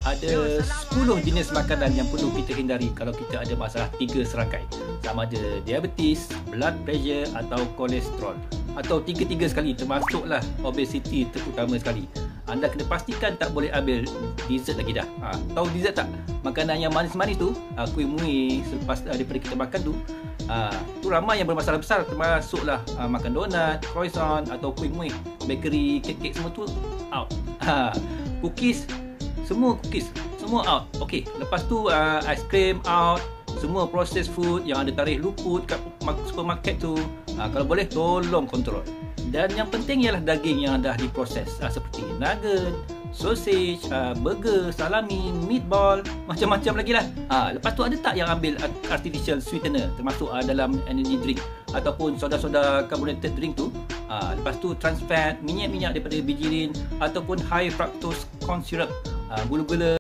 ada 10 jenis makanan yang perlu kita hindari kalau kita ada masalah 3 serangkai. Sama ada diabetes, blood pressure atau kolesterol. Atau tiga-tiga sekali, termasuklah obesity terutama sekali. Anda kena pastikan tak boleh ambil dessert lagi dah. Tahu dessert tak? Makanan yang manis-manis tu, kuih muih selepas daripada kita makan tu, tu ramai yang bermasalah besar, termasuklah makan donat, croissant atau kuih muih, bakery, kek-kek semua tu out. Cookies, semua out. Okey, lepas tu ice cream out, semua processed food yang ada tarikh luput kat supermarket tu, kalau boleh tolong kontrol. Dan yang penting ialah daging yang dah diproses, seperti nugget, sausage, burger, salami, meatball, macam-macam lagi lah. Lepas tu ada tak yang ambil artificial sweetener, termasuk dalam energy drink ataupun soda-soda carbonated drink tu. Lepas tu trans fat, minyak-minyak daripada bijirin ataupun high fructose corn syrup, gula-gula